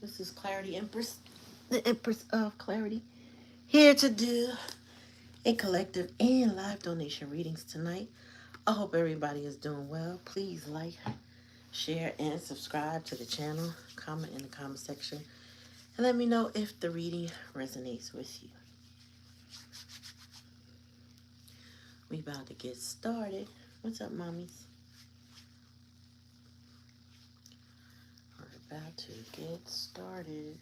This is Clarity Empress, the Empress of Clarity, here to do a collective and live donation readings tonight. I hope everybody is doing well. Please like, share, and subscribe to the channel. Comment in the comment section and let me know if the reading resonates with you. We about to get started. What's up, mommies? We're about to get started.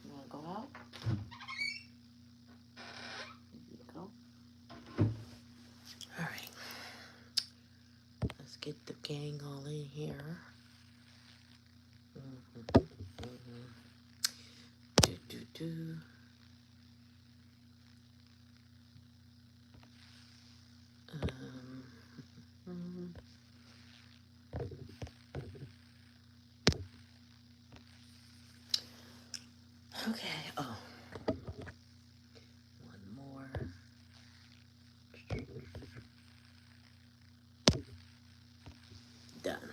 You want to go out? Here you go. All right. Let's get the gang all in here. Do, do, do. Um, okay. Oh, one more. Done.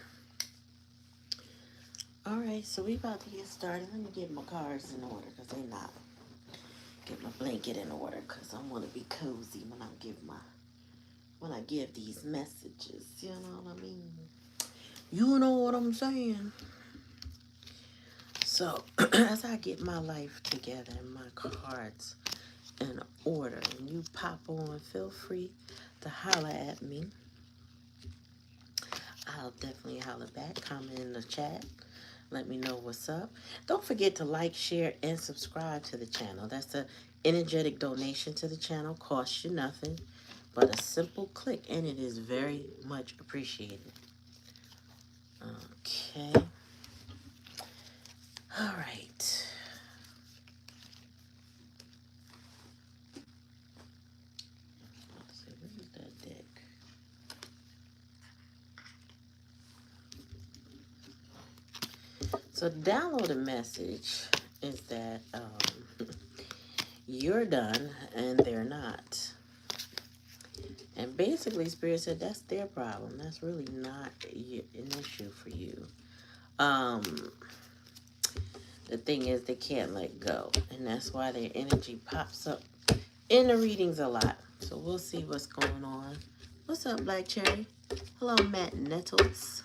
All right, so we about to get started. Let me get my cards in order because they not. Get my blanket in order because I want to be cozy when I give these messages. You know what I mean? You know what I'm saying? So as I get my life together and my cards in order, and you pop on, feel free to holler at me. I'll definitely holler back. Comment in the chat. Let me know what's up. Don't forget to like, share, and subscribe to the channel. That's an energetic donation to the channel. Costs you nothing but a simple click, and it is very much appreciated. Okay. All right. Let's see, where is that deck? So download a message is that you're done and they're not. And basically, Spirit said that's their problem. That's really not an issue for you. The thing is, they can't let go. And that's why their energy pops up in the readings a lot. So we'll see what's going on. What's up, Black Cherry? Hello, Matt Nettles.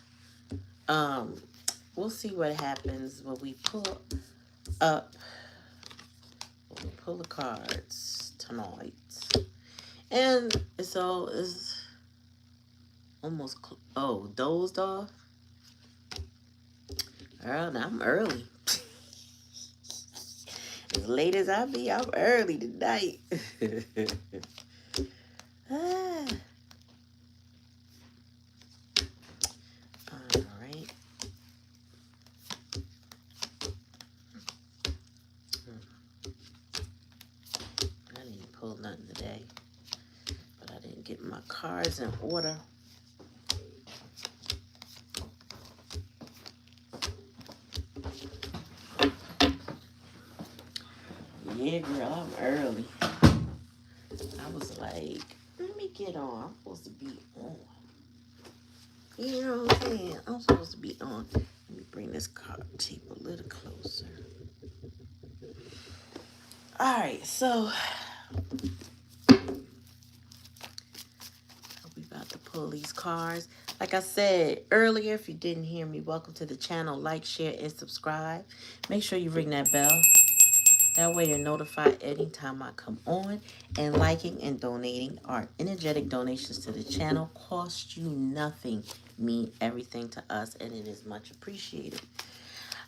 We'll see what happens when we pull up, when we pull the cards tonight. And it's almost, dozed off? Girl, now I'm early. As late as I be, I'm early tonight. All right. I didn't pull nothing today, but I didn't get my cards in order. Yeah, girl, I'm early. I was like, let me get on. I'm supposed to be on. You know what I'm saying? I'm supposed to be on. Let me bring this card tape a little closer. All right, so we about to pull these cards. Like I said earlier, if you didn't hear me, welcome to the channel. Like, share, and subscribe. Make sure you ring that bell. That way you're notified anytime I come on. And liking and donating are energetic donations to the channel. Cost you nothing. Mean everything to us, and it is much appreciated.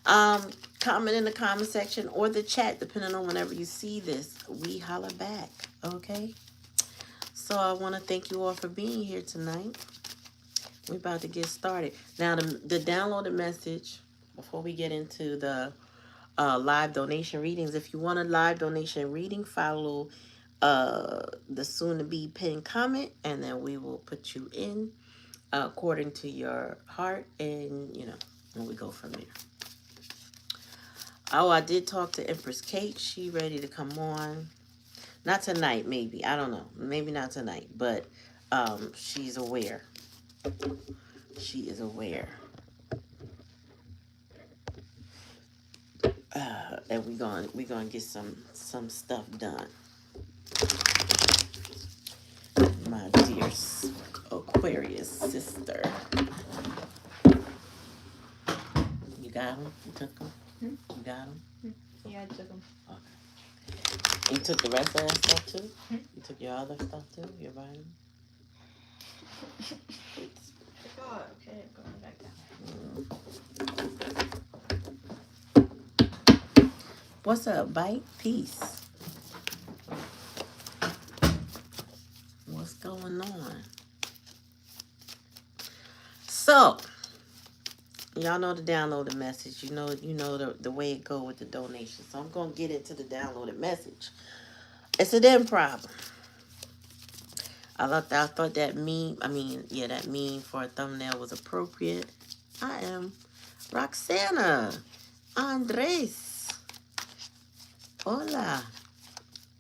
Comment in the comment section or the chat, depending on whenever you see this. We holler back, okay? So I want to thank you all for being here tonight. We're about to get started. Now, the downloaded message, before we get into the live donation readings, if you want a live donation reading, follow the soon-to-be pinned comment, and then we will put you in according to your heart, and, and we go from there. Oh, I did talk to Empress Kate. She ready to come on. Not tonight, maybe. I don't know. Maybe not tonight, but she's aware. She is aware. And we gonna get some stuff done. My dear Aquarius sister. You got them? You took them? You got them? Yeah, I took them. Okay. You took the rest of that stuff too? You took your other stuff too? Your vitamin? Oh, okay, I'm going back down. What's up, Bite? Peace. What's going on? So, y'all know the downloaded message. You know the way it go with the donation. So I'm gonna get into the downloaded message. It's a damn problem. I thought that meme. That meme for a thumbnail was appropriate. I am Roxana Andres. Hola.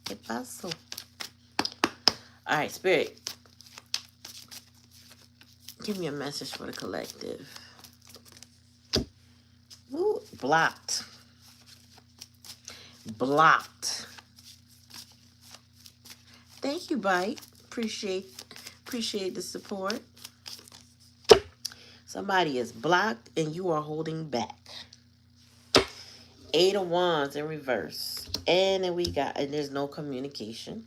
¿Qué pasó? All right, Spirit. Give me a message for the collective. Ooh, blocked. Blocked. Thank you, Bite. Appreciate the support. Somebody is blocked and you are holding back. 8 of Wands in reverse. And then there's no communication.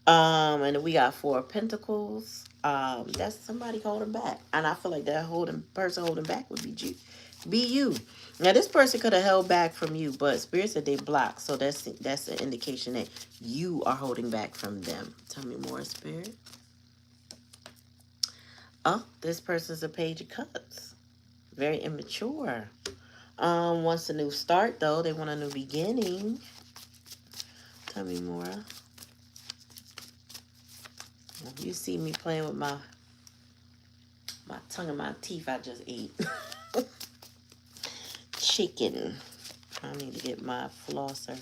And then we got 4 of Pentacles. That's somebody holding back. And I feel like that person holding back would be you. Now this person could have held back from you, but Spirit said they blocked. So that's an indication that you are holding back from them. Tell me more, Spirit. Oh, this person's a Page of Cups. Very immature. Wants a new start though. They want a new beginning. Tell me more. You see me playing with my tongue and my teeth I just ate. Chicken. I need to get my flosser.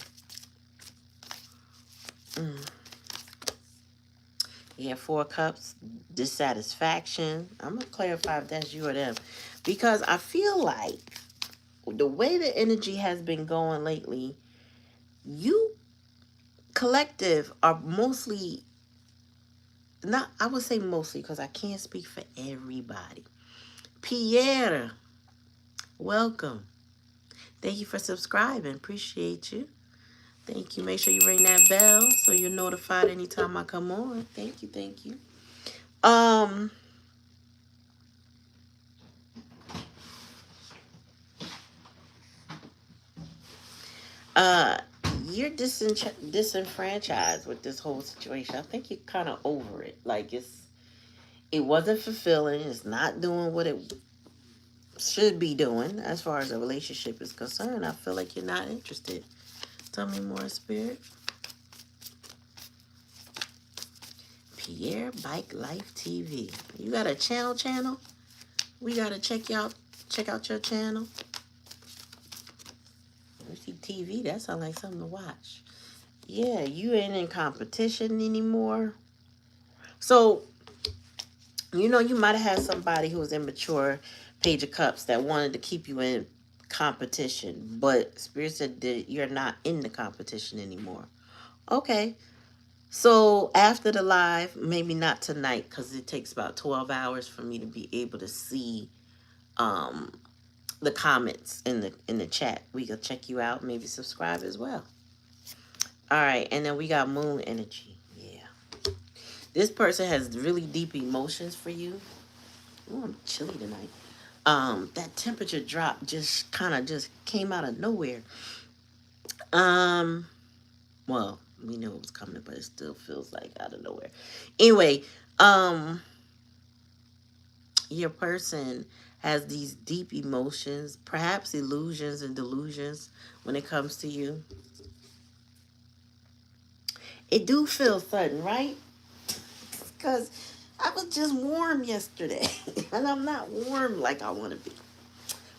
Yeah, 4 cups. Dissatisfaction. I'm going to clarify if that's you or them. Because I feel like the way the energy has been going lately, you collective are mostly, not, I would say mostly because I can't speak for everybody. Pierre, welcome. Thank you for subscribing. Appreciate you. Thank you. Make sure you ring that bell so you're notified anytime I come on. Thank you. Thank you. You're disenfranchised with this whole situation. I think you're kind of over it. Like it wasn't fulfilling. It's not doing what it should be doing as far as a relationship is concerned. I feel like you're not interested. Tell me more, Spirit. Pierre Bike Life TV. You got a channel? We gotta check out your channel. You see TV, that sounds like something to watch. Yeah, you ain't in competition anymore. So, you might have had somebody who was immature, Page of Cups, that wanted to keep you in competition. But Spirit said that you're not in the competition anymore. Okay. So after the live, maybe not tonight because it takes about 12 hours for me to be able to see the comments in the chat. We can check you out, maybe subscribe as well. All right, and then we got Moon energy. Yeah, this person has really deep emotions for you. Oh, I'm chilly tonight. That temperature drop just kind of just came out of nowhere. Well, we know it was coming, but it still feels like out of nowhere. Anyway, your person has these deep emotions, perhaps illusions and delusions when it comes to you. It do feel sudden, right? Because I was just warm yesterday, and I'm not warm like I want to be.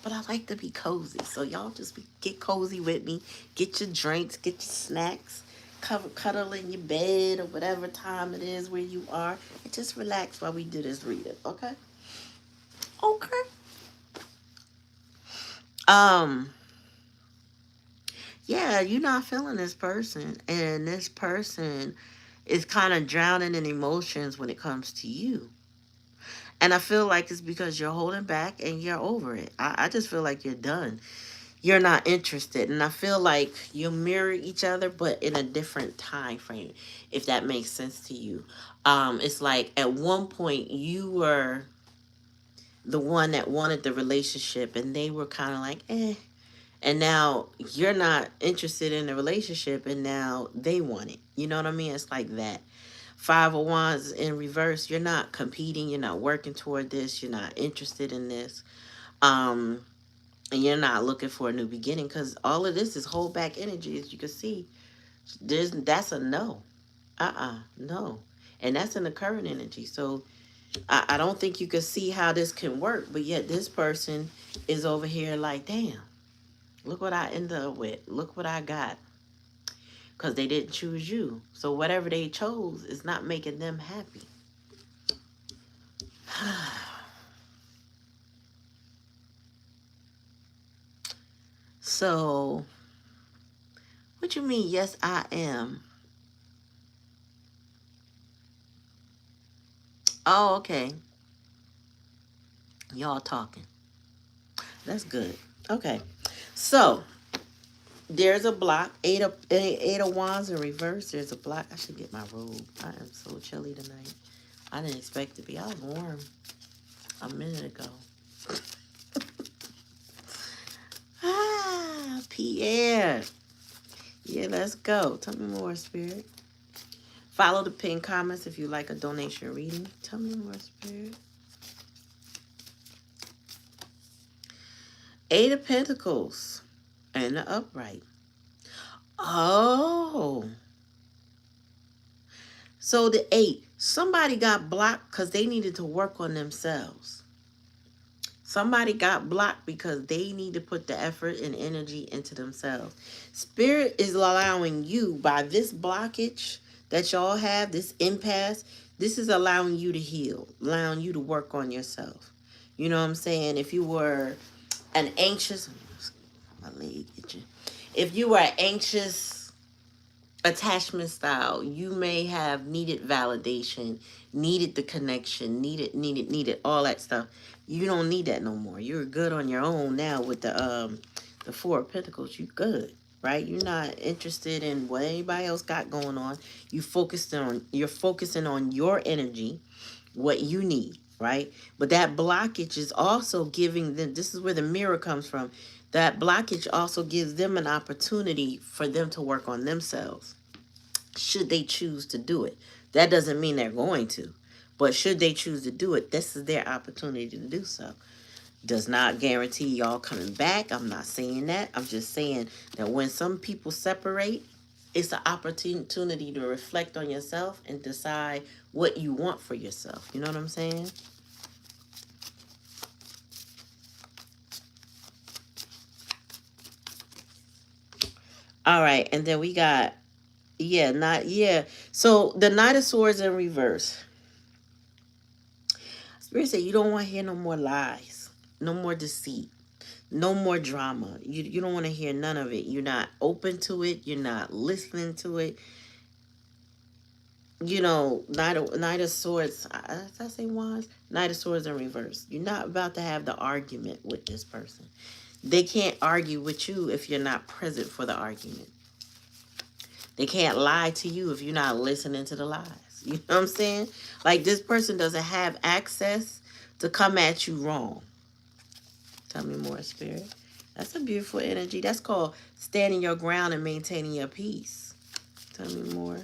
But I like to be cozy, so y'all just get cozy with me. Get your drinks, get your snacks, cuddle in your bed or whatever time it is where you are, and just relax while we do this reading, okay? Okay. yeah, you're not feeling this person, and this person is kind of drowning in emotions when it comes to you. And I feel like it's because you're holding back and you're over it. I just feel like you're done. You're not interested. And I feel like you mirror each other, but in a different time frame, if that makes sense to you. It's like at one point you were the one that wanted the relationship and they were kind of like, eh. And now you're not interested in the relationship and now they want it. You know what I mean? It's like that. Five of Wands in reverse. You're not competing. You're not working toward this. You're not interested in this. Um, and you're not looking for a new beginning because all of this is hold back energy. As you can see, that's a no. No. And that's in the current energy. So I don't think you can see how this can work. But yet this person is over here like, damn, look what I ended up with. Look what I got. Because they didn't choose you. So whatever they chose is not making them happy. So, what you mean, yes, I am? Oh, okay. Y'all talking. That's good. Okay. So, there's a block. Eight of Wands in reverse. There's a block. I should get my robe. I am so chilly tonight. I didn't expect to be. I was warm a minute ago. Pierre. Yeah, let's go. Tell me more, Spirit. Follow the pinned comments if you like a donation reading. Tell me more, Spirit. Eight of Pentacles and the upright. Oh. So the eight. Somebody got blocked because they needed to work on themselves. Somebody got blocked because they need to put the effort and energy into themselves. Spirit is allowing you, by this blockage that y'all have, this impasse, this is allowing you to heal, allowing you to work on yourself. You know what I'm saying? If you were an anxious, my leg itching. If you were an anxious attachment style, you may have needed validation, needed the connection, needed all that stuff. You don't need that no more. You're good on your own now with the Four of Pentacles. You good, right? You're not interested in what anybody else got going on. You're focusing on your energy, what you need, right? But that blockage is also giving them, this is where the mirror comes from. That blockage also gives them an opportunity for them to work on themselves, should they choose to do it. That doesn't mean they're going to, but should they choose to do it, this is their opportunity to do so. Does not guarantee y'all coming back. I'm not saying that. I'm just saying that when some people separate, it's an opportunity to reflect on yourself and decide what you want for yourself. You know what I'm saying? All right, and then we got, so the Knight of Swords in reverse. Spirit said you don't want to hear no more lies, no more deceit, no more drama. You don't want to hear none of it. You're not open to it. You're not listening to it. You know, Knight of Swords. Did I say Wands? Knight of Swords in reverse. You're not about to have the argument with this person. They can't argue with you if you're not present for the argument. They can't lie to you if you're not listening to the lies. You know what I'm saying? Like, this person doesn't have access to come at you wrong. Tell me more, Spirit. That's a beautiful energy. That's called standing your ground and maintaining your peace. Tell me more.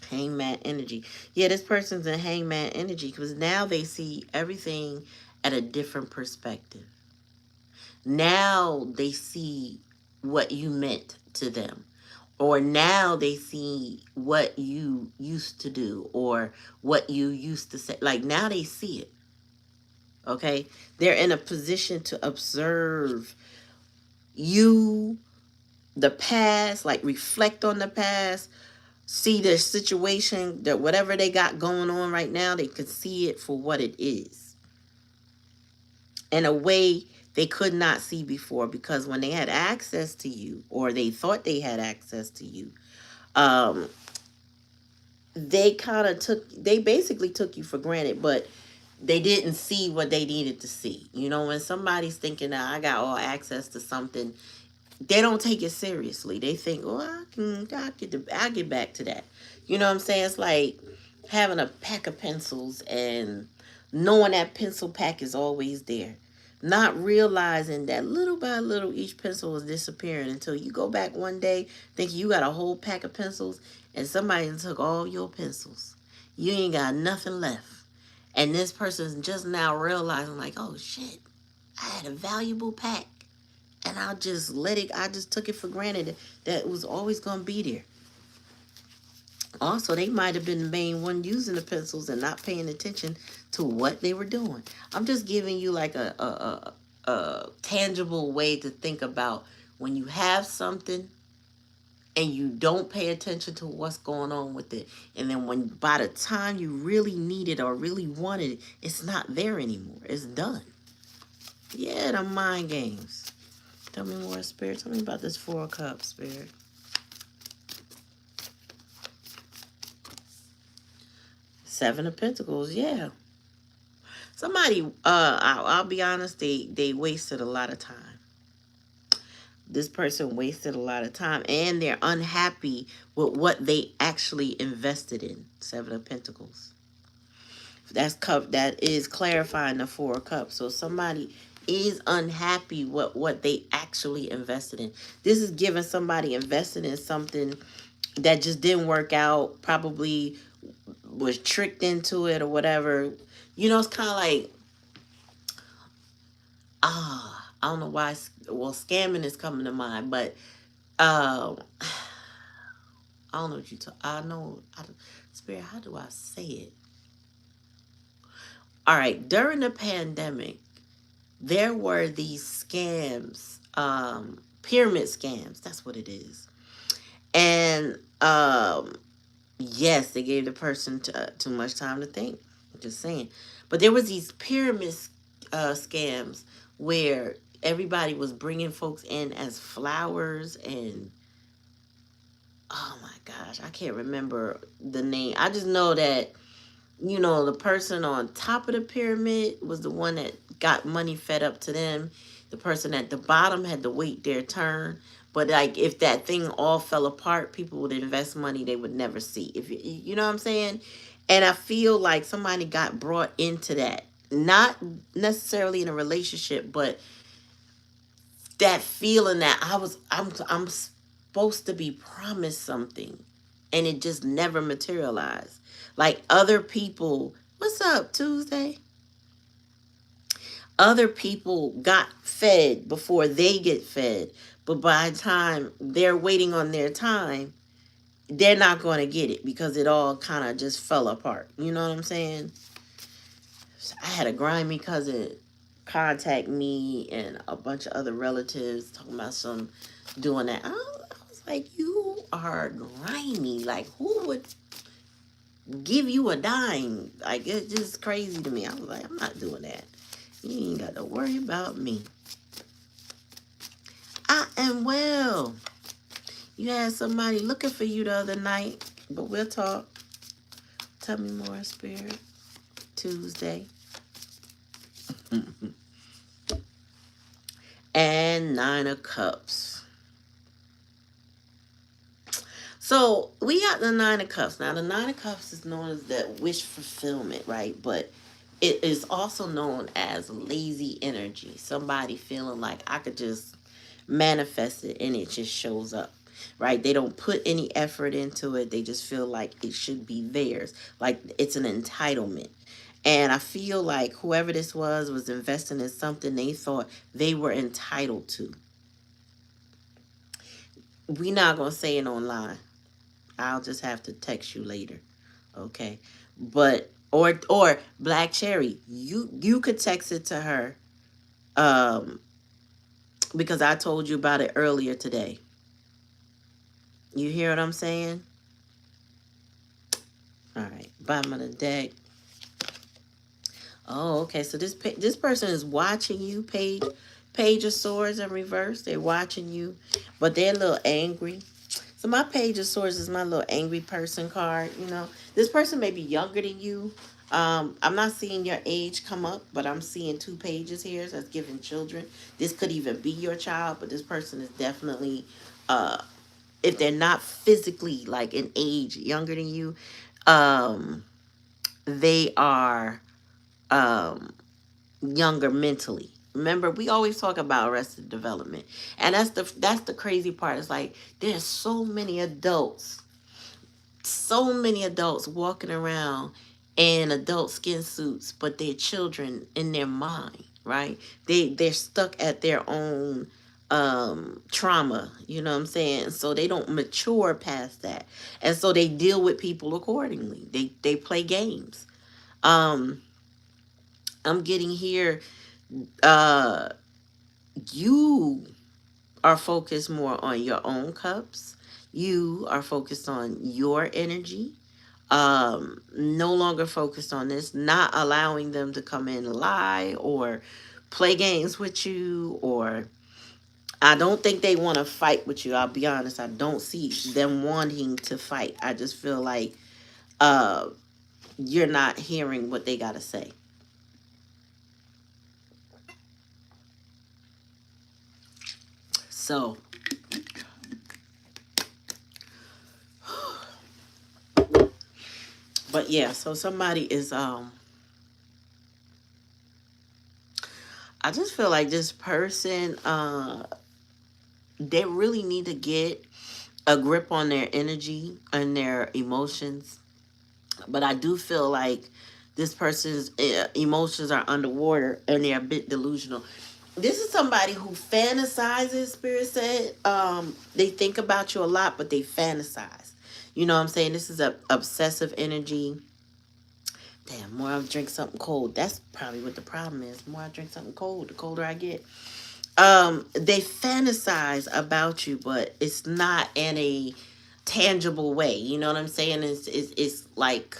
Hangman energy. Yeah, this person's in hangman energy because now they see everything at a different perspective. Now they see what you meant to them. Or now they see what you used to do or what you used to say. Like, now they see it. Okay? They're in a position to observe you, the past, like reflect on the past, see their situation, that whatever they got going on right now, they can see it for what it is. In a way they could not see before, because when they had access to you, or they thought they had access to you, um, they basically took you for granted, but they didn't see what they needed to see. You know, when somebody's thinking that I got all access to something, they don't take it seriously. They think, "Oh, I'll get back to that." You know what I'm saying? It's like having a pack of pencils and knowing that pencil pack is always there, not realizing that little by little each pencil is disappearing until you go back one day thinking you got a whole pack of pencils and somebody took all your pencils. You ain't got nothing left. And this person's just now realizing, like, oh shit, I had a valuable pack. And I just took it for granted that it was always going to be there. Also, they might have been the main one using the pencils and not paying attention to what they were doing. I'm just giving you like a tangible way to think about when you have something and you don't pay attention to what's going on with it. And then when by the time you really need it or really wanted it, it's not there anymore. It's done. Yeah, the mind games. Tell me more, Spirit. Tell me about this 4 of Cups, Spirit. Seven of Pentacles, yeah. Somebody, I'll be honest, they wasted a lot of time. This person wasted a lot of time, and they're unhappy with what they actually invested in. 7 of Pentacles. That is clarifying the 4 of Cups. So somebody is unhappy with what they actually invested in. This is giving somebody invested in something that just didn't work out, probably was tricked into it or whatever. You know, it's kind of like, I don't know why, scamming is coming to mind, but I don't know what you talk. Spirit, how do I say it? All right, during the pandemic, there were these scams, pyramid scams. That's what it is. And yes, they gave the person too much time to think. I'm just saying. But there was these pyramid scams where everybody was bringing folks in as flowers, and oh my gosh, I can't remember the name. I just know that, you know, the person on top of the pyramid was the one that got money fed up to them. The person at the bottom had to wait their turn. But like, if that thing all fell apart, people would invest money they would never see. If you know what I'm saying? And I feel like somebody got brought into that. Not necessarily in a relationship, but that feeling that I'm supposed to be promised something, and it just never materialized. Like other people, what's up, Tuesday? Other people got fed before they get fed. But by the time they're waiting on their time, they're not going to get it because it all kind of just fell apart. You know what I'm saying? I had a grimy cousin contact me and a bunch of other relatives talking about some doing that. I was like, you are grimy. Like, who would give you a dime? Like, it's just crazy to me. I was like, I'm not doing that. You ain't got to worry about me. I am well. You had somebody looking for you the other night, but we'll talk. Tell me more, Spirit. Tuesday. And 9 of Cups. So we got the 9 of Cups. Now the 9 of Cups is known as that wish fulfillment, right? But it is also known as lazy energy. Somebody feeling like I could just manifest it and it just shows up, right? They don't put any effort into it. They just feel like it should be theirs. Like it's an entitlement. And I feel like whoever this was investing in something they thought they were entitled to. We're not going to say it online. I'll just have to text you later. Okay? But, or Black Cherry, you could text it to her. Because I told you about it earlier today. You hear what I'm saying? All right. Bottom of the deck. Oh, okay. So this person is watching you, Page Page of Swords in reverse. They're watching you, but they're a little angry. So my Page of Swords is my little angry person card. You know, this person may be younger than you. I'm not seeing your age come up, but I'm seeing two pages here that's giving children. This could even be your child, but this person is definitely, uh, if they're not physically like in age younger than you, um, they are um, younger mentally. Remember, we always talk about arrested development, and that's the crazy part. It's like there's so many adults walking around in adult skin suits, but they're children in their mind, right? They're stuck at their own trauma, you know what I'm saying? So they don't mature past that. And so they deal with people accordingly. They play games. Um I'm getting here uh you are focused more on your own cups. You are focused on your energy. No longer focused on this, not allowing them to come in and lie or play games with you, or I don't think they want to fight with you. I'll be honest, I don't see them wanting to fight. I just feel like uh you're not hearing what they got to say. So, but yeah, so somebody is I just feel like this person they really need to get a grip on their energy and their emotions. But I do feel like this person's emotions are underwater and they're a bit delusional. This is somebody who fantasizes, Spirit said. They think about you a lot, but they fantasize. You know what I'm saying? This is a obsessive energy. Damn, more I drink something cold. That's probably what the problem is. The more I drink something cold, the colder I get. They fantasize about you, but it's not in a tangible way. You know what I'm saying? It's like,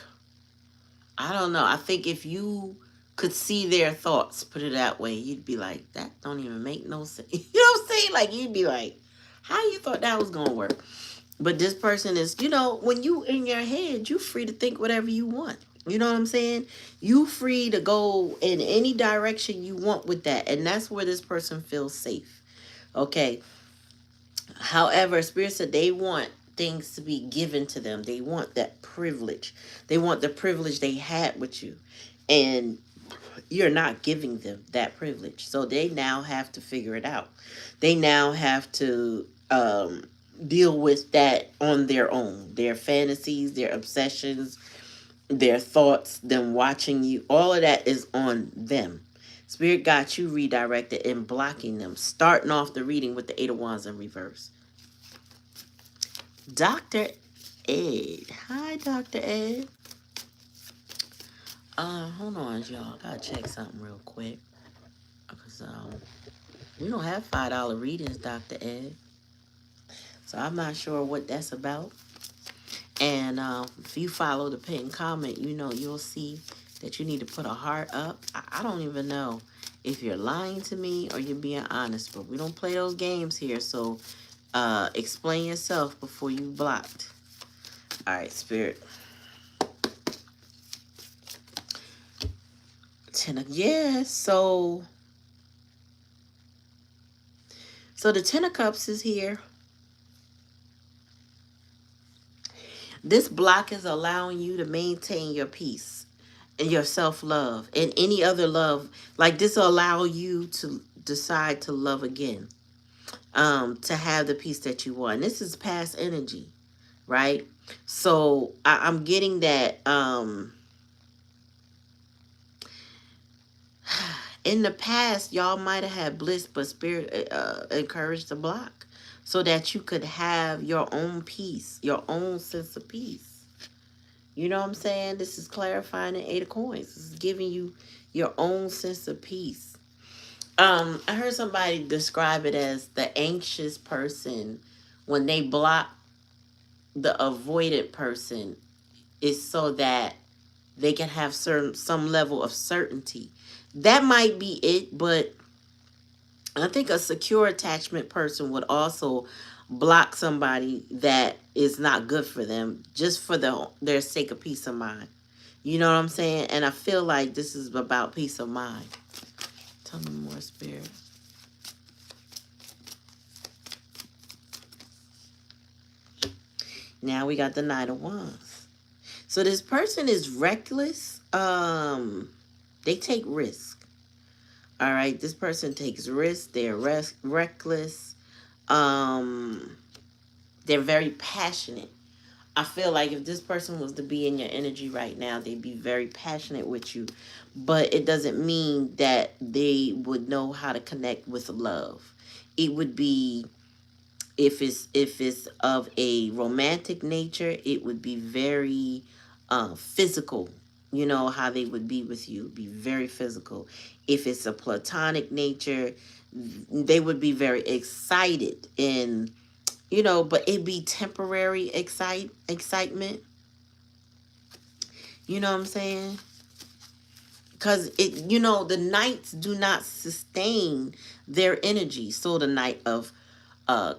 I don't know. I think if you could see their thoughts, put it that way, you'd be like, that don't even make no sense. You know what I'm saying? Like, you'd be like, how you thought that was gonna work? But this person is, when you in your head, you free to think whatever you want. You know what I'm saying? You free to go in any direction you want with that. And that's where this person feels safe. Okay. However, Spirit said they want things to be given to them. They want that privilege. They want the privilege they had with you. And you're not giving them that privilege. So they now have to figure it out. They now have to deal with that on their own. Their fantasies, their obsessions, their thoughts, them watching you, all of that is on them. Spirit got you redirected and blocking them. Starting off the reading with the Eight of Wands in reverse. Dr. Ed. Hi, Dr. Ed. Hold on, y'all. Gotta check something real quick. Because we don't have $5 readings, Dr. Ed. So I'm not sure what that's about. And if you follow the pinned comment, you'll see that you need to put a heart up. I don't even know if you're lying to me or you're being honest, but we don't play those games here. So explain yourself before you blocked. All right, Spirit. Yeah, so the Ten of Cups is here. This block is allowing you to maintain your peace and your self-love and any other love. Like, this will allow you to decide to love again, to have the peace that you want. And this is past energy, right? So I'm getting that in the past, y'all might have had bliss, but Spirit encouraged the block so that you could have your own peace, your own sense of peace. You know what I'm saying? This is clarifying the Eight of Coins. This is giving you your own sense of peace. I heard somebody describe it as the anxious person. When they block the avoidant person, is so that they can have some level of certainty. That might be it, but I think a secure attachment person would also block somebody that is not good for them just for their sake of peace of mind. You know what I'm saying? And I feel like this is about peace of mind. Tell me more, Spirit. Now we got the Knight of Wands. So this person is reckless. They take risk. All right, this person takes risks. They're reckless. They're very passionate. I feel like if this person was to be in your energy right now, they'd be very passionate with you. But it doesn't mean that they would know how to connect with love. It would be, if it's of a romantic nature, it would be very physical. You know how they would be with you, be very physical. If it's a platonic nature, they would be very excited, and but it'd be temporary excitement. You know what I'm saying? Because the knights do not sustain their energy. So the Knight of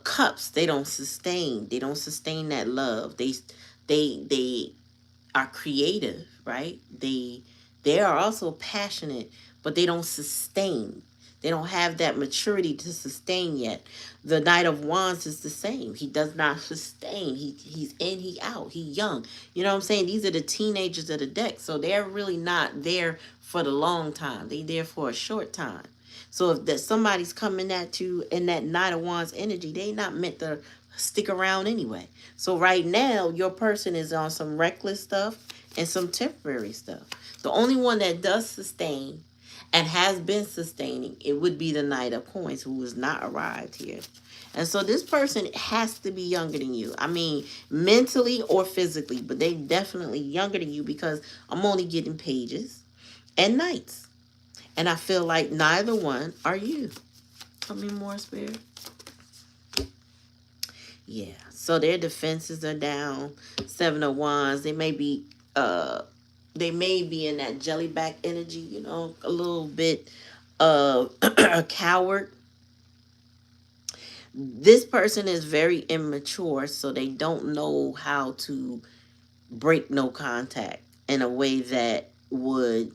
Cups, they don't sustain that love. They are creative, right? They are also passionate, but they don't sustain. They don't have that maturity to sustain yet. The Knight of Wands is the same. He does not sustain. He's in, he out, he young. You know what I'm saying? These are the teenagers of the deck, so they're really not there for the long time. They there for a short time. So if that somebody's coming at you in that Knight of Wands energy, they not meant to stick around anyway. So right now, your person is on some reckless stuff and some temporary stuff. The only one that does sustain and has been sustaining, it would be the Knight of Coins, who has not arrived here. And so this person has to be younger than you. I mean, mentally or physically, but they definitely younger than you, because I'm only getting pages and knights. And I feel like neither one are you. Tell me more, Spirit. Yeah. So their defenses are down. Seven of Wands. They may be in that jellyback energy, a little bit a coward. This person is very immature, so they don't know how to break no contact in a way that would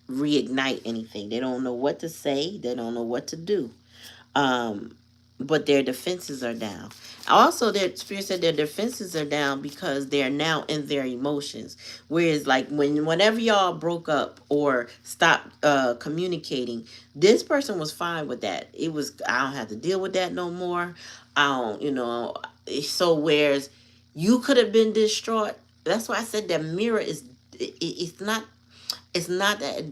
reignite anything. They don't know what to say. They don't know what to do. Um, but their defenses are down. Also, their spirit said their defenses are down because they're now in their emotions. Whereas, like whenever y'all broke up or stopped communicating, this person was fine with that. It was, I don't have to deal with that no more. I don't, So whereas you could have been distraught. That's why I said that mirror is. It's not. It's not that.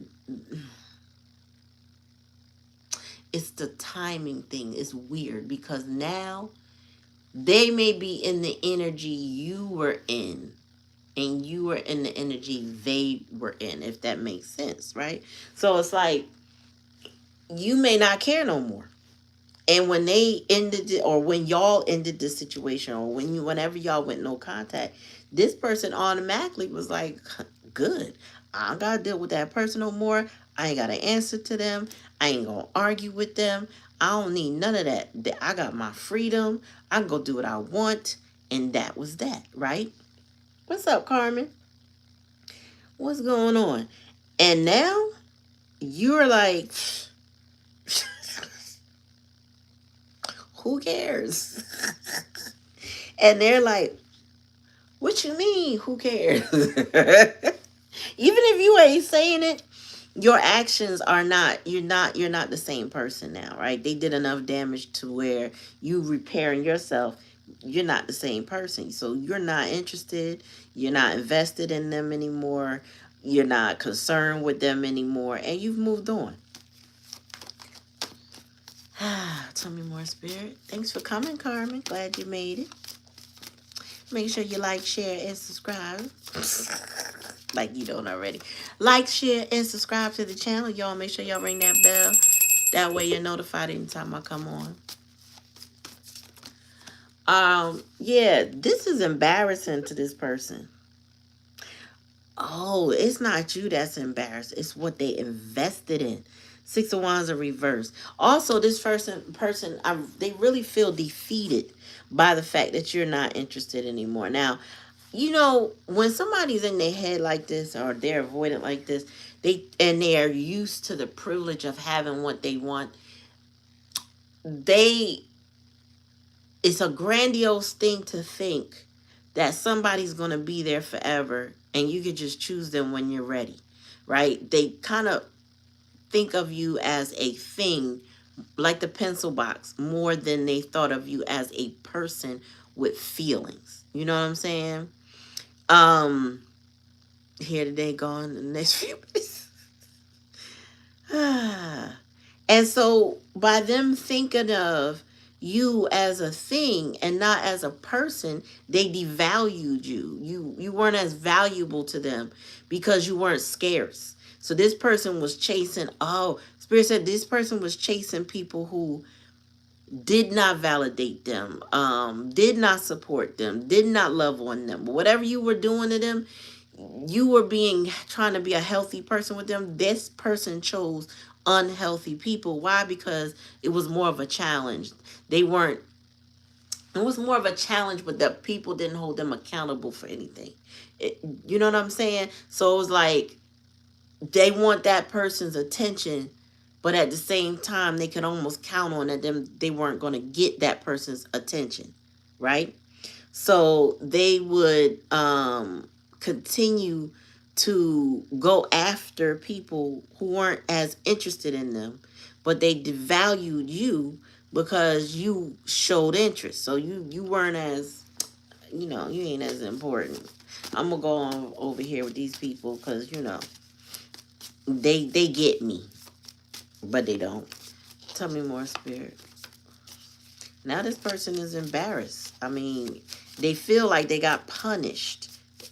It's the timing thing. It's weird because now they may be in the energy you were in, and you were in the energy they were in, if that makes sense, right? So it's like you may not care no more. And when they ended it, or when y'all ended the situation, or whenever y'all went no contact, this person automatically was like, good. I don't gotta deal with that person no more. I ain't gotta answer to them. I ain't gonna argue with them. I don't need none of that. I got my freedom. I can go do what I want. And that was that, right? What's up, Carmen? What's going on? And now you're like, who cares? And they're like, what you mean, who cares? Even if you ain't saying it, your actions are not, you're not the same person now, right? They did enough damage to where you repairing yourself, you're not the same person. So you're not interested, you're not invested in them anymore, you're not concerned with them anymore, and you've moved on. Tell me more, Spirit. Thanks for coming, Carmen. Glad you made it. Make sure you like, share, and subscribe. Like you don't already. Like, share, and subscribe to the channel. Y'all make sure y'all ring that bell. That way you're notified anytime I come on. Yeah, this is embarrassing to this person. Oh, it's not you that's embarrassed. It's what they invested in. Six of Wands in reverse. Also, this person, they really feel defeated by the fact that you're not interested anymore. Now, you know, when somebody's in their head like this, or they're avoidant like this, they are used to the privilege of having what they want. They It's a grandiose thing to think that somebody's going to be there forever and you could just choose them when you're ready, right? They kind of think of you as a thing, like the pencil box, more than they thought of you as a person with feelings. You know what I'm saying? Um, Here today, gone the next few days. And so by them thinking of you as a thing and not as a person, they devalued you. You weren't as valuable to them because you weren't scarce. So this person was chasing, Spirit said this person was chasing people who did not validate them, did not support them, did not love on them. Whatever you were doing to them, you were trying to be a healthy person with them. This person chose unhealthy people. Why? Because it was more of a challenge. They weren't It was more of a challenge, but the people didn't hold them accountable for anything. You know what I'm saying? So it was like they want that person's attention, but at the same time they could almost count on them. They weren't going to get that person's attention, right? So they would continue to go after people who weren't as interested in them, but they devalued you because you showed interest. So you weren't as, you ain't as important. I'm gonna go on over here with these people because they get me, but they don't. Tell me more, Spirit. Now this person is embarrassed. I mean, they feel like they got punished.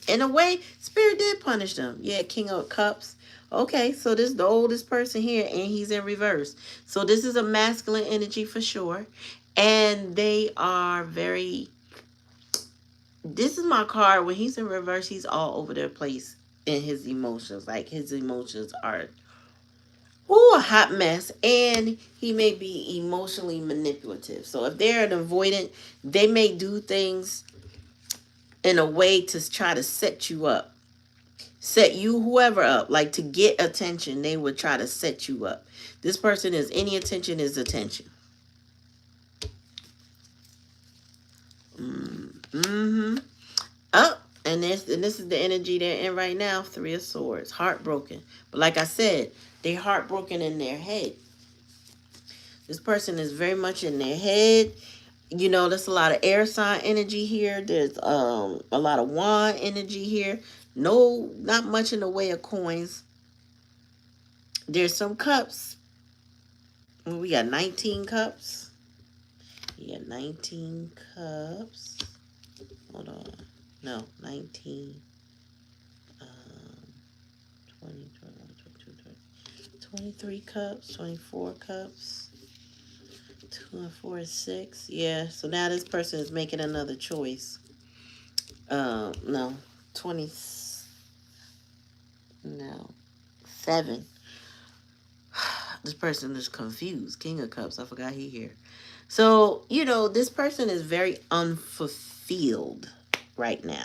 In a way, Spirit did punish them. Yeah, King of Cups. Okay, so this is the oldest person here, and he's in reverse. So this is a masculine energy for sure. And they are very... This is my card. When he's in reverse, he's all over the place in his emotions. Like, his emotions are... Ooh, a hot mess. And he may be emotionally manipulative. So if they're an avoidant, they may do things in a way to try to set you up. Set you, whoever, up. Like, to get attention, they would try to set you up. This person is... Any attention is attention. Mm-hmm. Oh, and this is the energy they're in right now. Three of Swords. Heartbroken. But like I said, they're heartbroken in their head. This person is very much in their head. There's a lot of air sign energy here. There's a lot of wand energy here. No, not much in the way of coins. There's some cups. We got 19 cups. We got 19 cups. Hold on. No, 19. 20, 21, 22, 23 cups, 24 cups. 2 and 4 is 6. Yeah, so now this person is making another choice. No. 20. No. 7. This person is confused. King of Cups. I forgot he here. So, this person is very unfulfilled right now.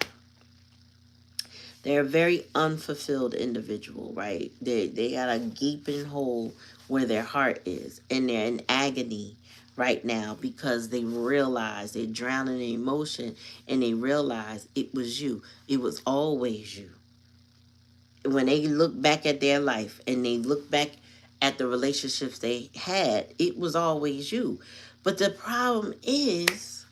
They're a very unfulfilled individual, right? They got a gaping hole where their heart is. And they're in agony right now because they realize they're drowning in emotion and they realize it was you. It was always you. When they look back at their life and they look back at the relationships they had, it was always you. But the problem is,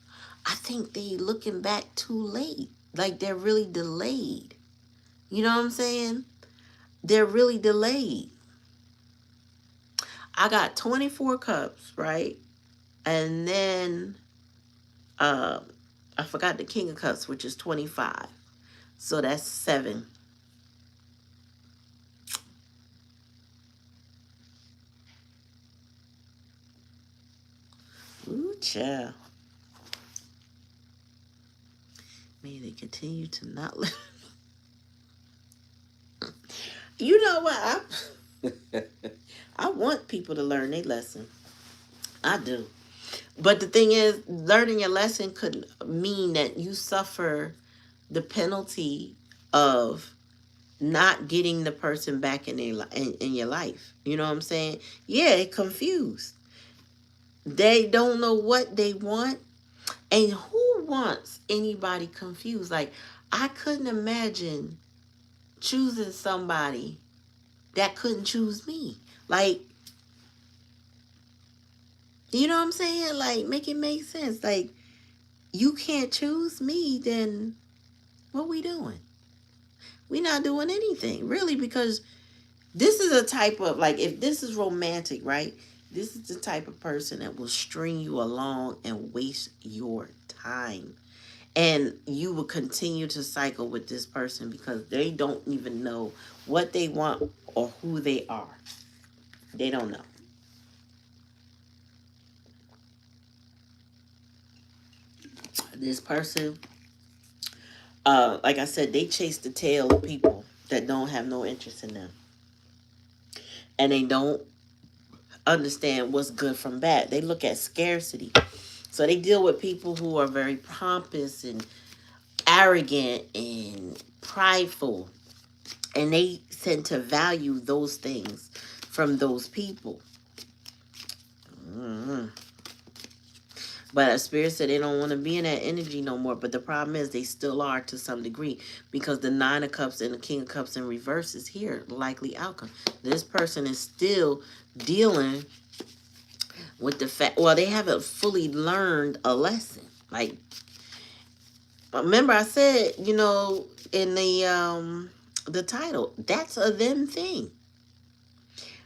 I think they looking back too late. Like, they're really delayed. You know what I'm saying? They're really delayed. I got 24 cups, right? And then I forgot the King of Cups, which is 25. So that's 7. Ooh, child. May they continue to not live. You know what? I want people to learn their lesson. I do. But the thing is, learning your lesson could mean that you suffer the penalty of not getting the person back in your life. You know what I'm saying? Yeah, it confused. They don't know what they want. And who wants anybody confused? Like, I couldn't imagine choosing somebody that couldn't choose me. Like, you know what I'm saying? Like, make it make sense. Like, you can't choose me, then what we doing? We not doing anything, really, because this is a type of, like, if this is romantic, right? This is the type of person that will string you along and waste your time. And you will continue to cycle with this person because they don't even know what they want or who they are. They don't know. This person, like I said, they chase the tail of people that don't have no interest in them. And they don't understand what's good from bad. They look at scarcity. So they deal with people who are very pompous and arrogant and prideful. And they tend to value those things from those people. Mm-hmm. But a spirit said they don't want to be in that energy no more. But the problem is they still are to some degree, because the Nine of Cups and the King of Cups in reverse is here. Likely outcome. This person is still dealing with the fact, well, they haven't fully learned a lesson. Like, remember I said, in the title, that's a them thing.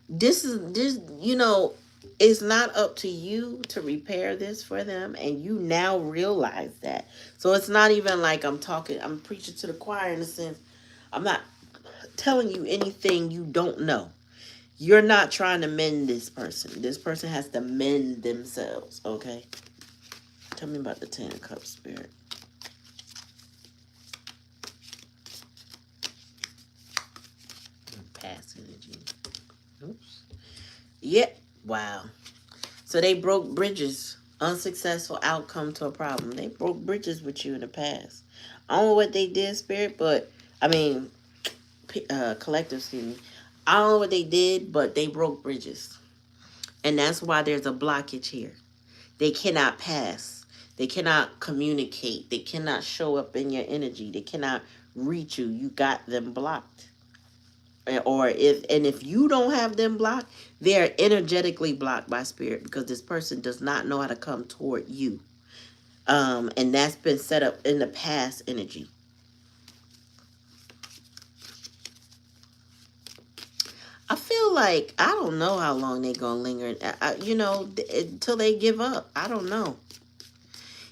This, it's not up to you to repair this for them, and you now realize that. So it's not even like I'm preaching to the choir in a sense. I'm not telling you anything you don't know. You're not trying to mend this person. This person has to mend themselves, okay? Tell me about the Ten of Cups, Spirit. Past energy. Oops. Yep. Wow. So they broke bridges. Unsuccessful outcome to a problem. They broke bridges with you in the past. I don't know what they did, Spirit, but collective, excuse me. I don't know what they did, but they broke bridges. And that's why there's a blockage here. They cannot pass. They cannot communicate. They cannot show up in your energy. They cannot reach you. You got them blocked. If you don't have them blocked, they are energetically blocked by spirit, because this person does not know how to come toward you. And that's been set up in the past energy. I feel like, I don't know how long they're going to linger, until they give up. I don't know.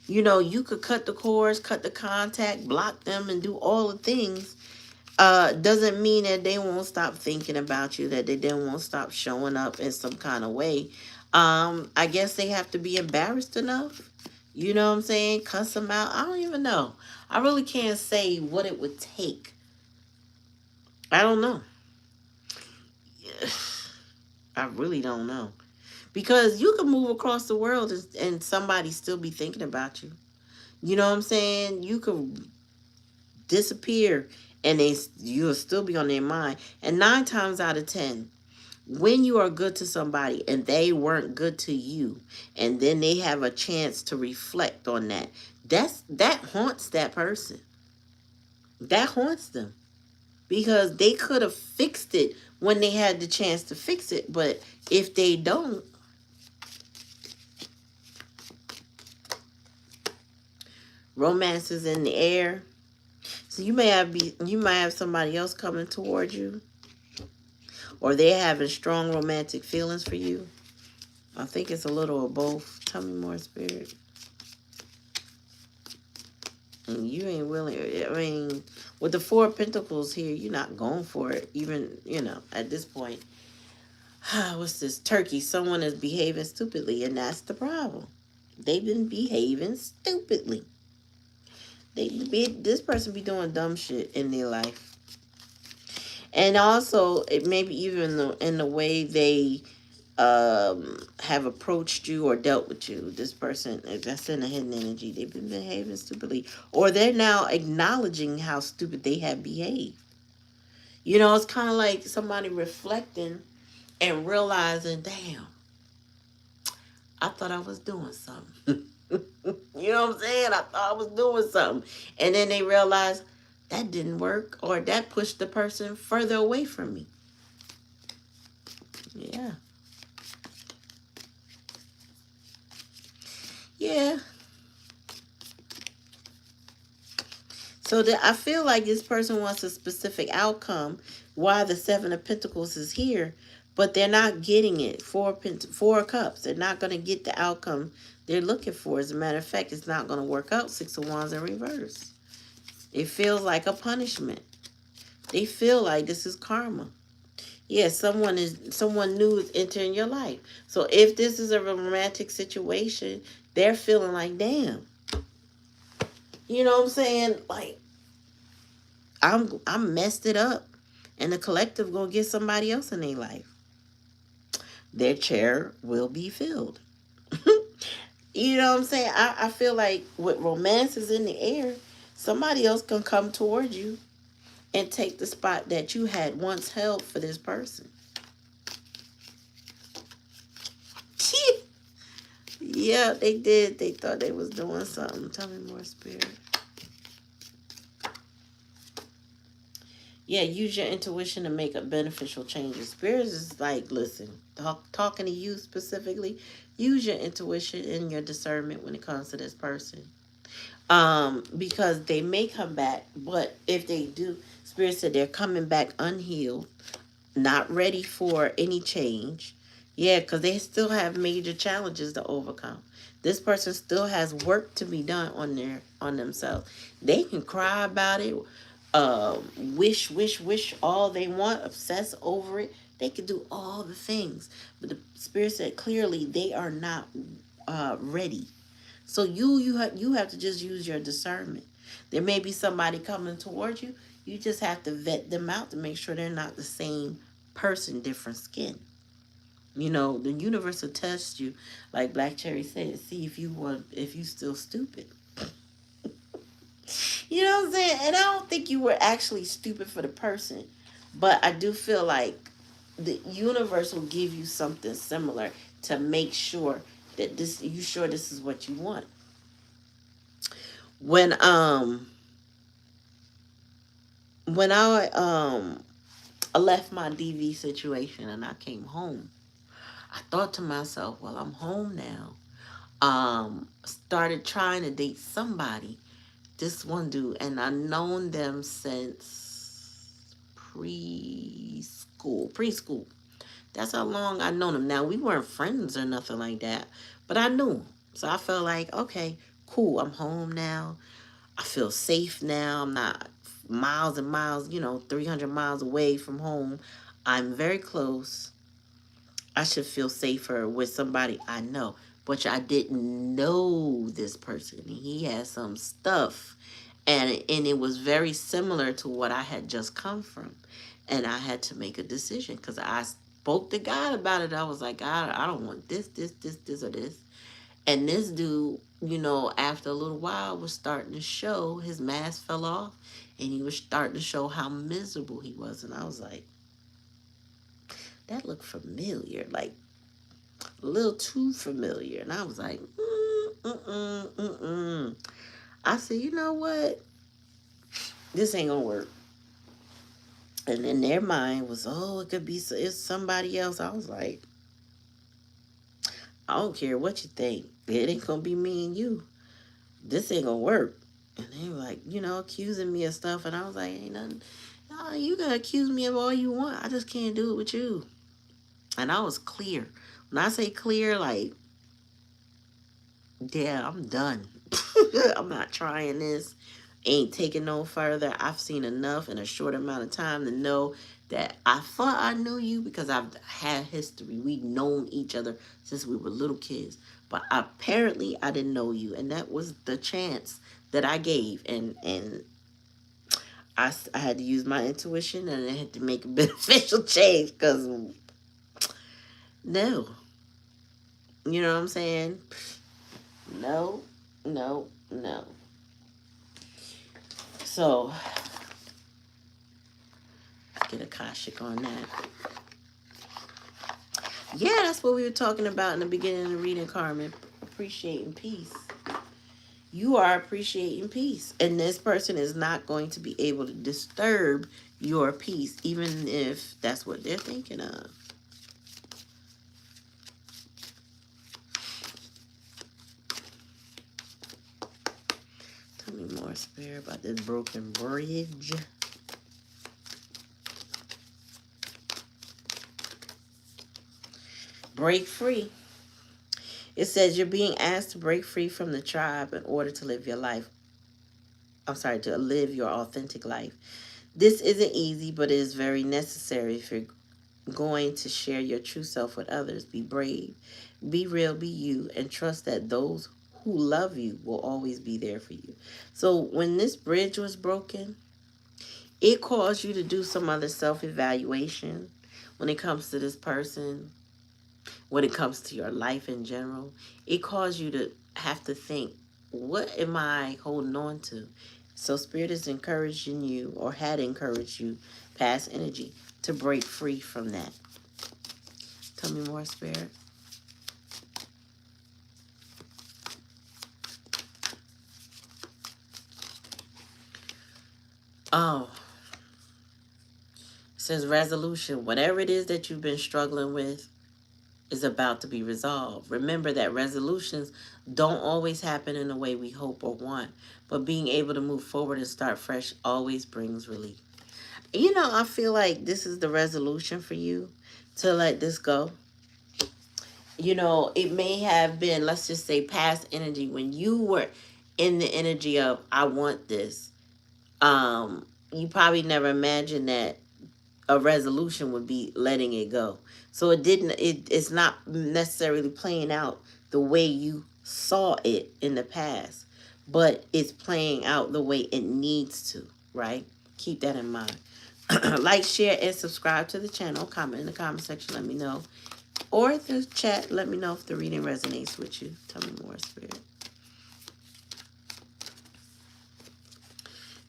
You could cut the cords, cut the contact, block them, and do all the things. Doesn't mean that they won't stop thinking about you, that they then won't stop showing up in some kind of way. I guess they have to be embarrassed enough. You know what I'm saying? Cuss them out. I don't even know. I really can't say what it would take. I don't know. I really don't know. Because you can move across the world and somebody still be thinking about you. You know what I'm saying? You could disappear and you'll still be on their mind. And 9 times out of 10, when you are good to somebody and they weren't good to you, and then they have a chance to reflect on that haunts that person. That haunts them. Because they could have fixed it when they had the chance to fix it. But if they don't, romance is in the air. So you might have somebody else coming towards you, or they're having strong romantic feelings for you. I think it's a little of both. Tell me more, Spirit. And you ain't willing. I mean, with the 4 of Pentacles here, you're not going for it. Even, at this point. What's this? Turkey. Someone is behaving stupidly, and that's the problem. They've been behaving stupidly. This person be doing dumb shit in their life. And also, it maybe even in the way they have approached you or dealt with you. This person, if that's in a hidden energy, they've been behaving stupidly, or they're now acknowledging how stupid they have behaved. You know, it's kind of like somebody reflecting and realizing, damn, I thought I was doing something. You know what I'm saying? I thought I was doing something. And then they realize that didn't work, or that pushed the person further away from me. Yeah. Yeah. So that I feel like this person wants a specific outcome. Why the Seven of Pentacles is here, but they're not getting it. Four of Cups. They're not going to get the outcome they're looking for. As a matter of fact, it's not going to work out. Six of Wands in reverse. It feels like a punishment. They feel like this is karma. Yeah, someone new is entering your life. So if this is a romantic situation, they're feeling like, damn. You know what I'm saying? Like, I'm messed it up. And the collective gonna get somebody else in their life. Their chair will be filled. You know what I'm saying? I feel like with romance is in the air, somebody else can come toward you and take the spot that you had once held for this person. Yeah, they did. They thought they was doing something. Tell me more, Spirit. Yeah, use your intuition to make a beneficial changes. Spirits is like, listen, talking to you specifically, use your intuition and your discernment when it comes to this person. Because they may come back, but if they do, Spirit said they're coming back unhealed, not ready for any change. Yeah, because they still have major challenges to overcome. This person still has work to be done on themselves. They can cry about it, wish all they want, obsess over it. They can do all the things, but the Spirit said clearly they are not ready. So you have to just use your discernment. There may be somebody coming towards you. You just have to vet them out to make sure they're not the same person, different skin. You know, the universe will test you, like Black Cherry said, see if you still stupid. You know what I'm saying? And I don't think you were actually stupid for the person, but I do feel like the universe will give you something similar to make sure that this is what you want. When when I left my DV situation and I came home, I thought to myself, well, I'm home now. Started trying to date somebody, this one dude, and I known them since preschool. That's how long I known him. Now we weren't friends or nothing like that, but I knew him. So I felt like, okay, cool. I'm home now. I feel safe now. I'm not miles and miles, 300 miles away from home. I'm very close. I should feel safer with somebody I know. But I didn't know this person. He had some stuff. And it was very similar to what I had just come from. And I had to make a decision because I spoke to God about it. I was like, God, I don't want this, or this. And this dude, after a little while was starting to show, his mask fell off and he was starting to show how miserable he was. And I was like, that looked familiar, like a little too familiar. And I was like, I said, you know what? This ain't gonna work. And then their mind was, oh, it could be it's somebody else. I was like, I don't care what you think. It ain't gonna be me and you. This ain't gonna work. And they were like, accusing me of stuff. And I was like, ain't nothing. No, you can accuse me of all you want. I just can't do it with you. And I was clear. When I say clear, like, yeah, I'm done. I'm not trying this. Ain't taking no further. I've seen enough in a short amount of time to know that I thought I knew you because I've had history. We've known each other since we were little kids. But apparently I didn't know you. And that was the chance that I gave. And I had to use my intuition and I had to make a beneficial change because no. You know what I'm saying? No, no, no. So, get a Akashic on that. Yeah, that's what we were talking about in the beginning of the reading, Carmen. Appreciating peace. You are appreciating peace. And this person is not going to be able to disturb your peace, even if that's what they're thinking of. Tell me more, Spirit, about this broken bridge. Break free. It says you're being asked to break free from the tribe in order to live your life. I'm sorry, to live your authentic life. This isn't easy, but it is very necessary if you're going to share your true self with others. Be brave, be real, be you, and trust that those who love you will always be there for you. So when this bridge was broken, it caused you to do some other self-evaluation when it comes to this person, when it comes to your life in general. It caused you to have to think, what am I holding on to? So Spirit is encouraging you, or had encouraged you, past energy, to break free from that. Tell me more, Spirit. Oh, it says resolution. Whatever it is that you've been struggling with is about to be resolved. Remember that resolutions don't always happen in the way we hope or want, but being able to move forward and start fresh always brings relief. You know, I feel like this is the resolution for you, to let this go. You know, it may have been, let's just say, past energy when you were in the energy of, I want this. You probably never imagined that a resolution would be letting it go. So it's not necessarily playing out the way you saw it in the past, but it's playing out the way it needs to, right? Keep that in mind. Like, share, and subscribe to the channel. Comment in the comment section, let me know. Or the chat, let me know if the reading resonates with you. Tell me more, Spirit.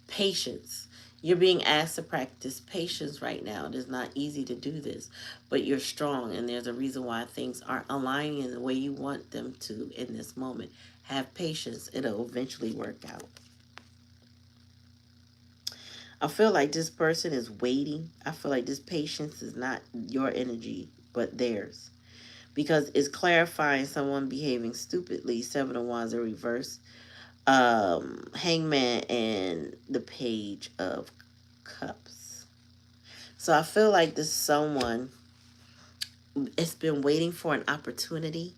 Patience. You're being asked to practice patience right now. It is not easy to do this, but you're strong, and there's a reason why things aren't aligning in the way you want them to in this moment. Have patience. It'll eventually work out. I feel like this person is waiting. I feel like this patience is not your energy, but theirs. Because it's clarifying someone behaving stupidly. 7 of Wands are reversed. Hangman and the Page of Cups. So I feel like this someone, it's been waiting for an opportunity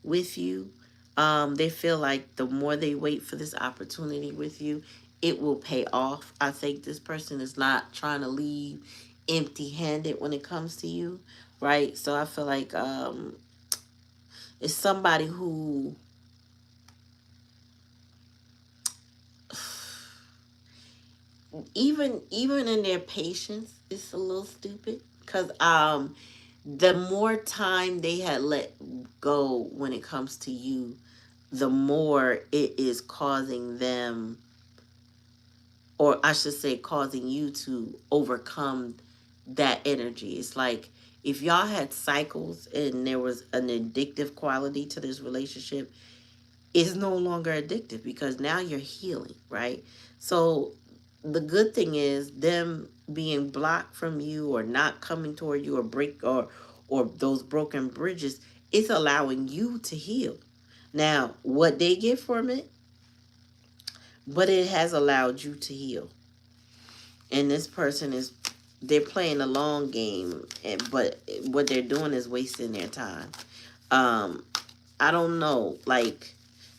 with you. They feel like the more they wait for this opportunity with you, it will pay off. I think this person is not trying to leave empty-handed when it comes to you, right? So I feel like it's somebody who even in their patience, it's a little stupid, because the more time they had let go when it comes to you, the more it is causing them, or I should say causing you, to overcome that energy. It's like if y'all had cycles and there was an addictive quality to this relationship, it's no longer addictive because now you're healing, right? So the good thing is them being blocked from you or not coming toward you, or those broken bridges, it's allowing you to heal. Now, what they get from it, but it has allowed you to heal. And this person they're playing a long game, but what they're doing is wasting their time. I don't know, like,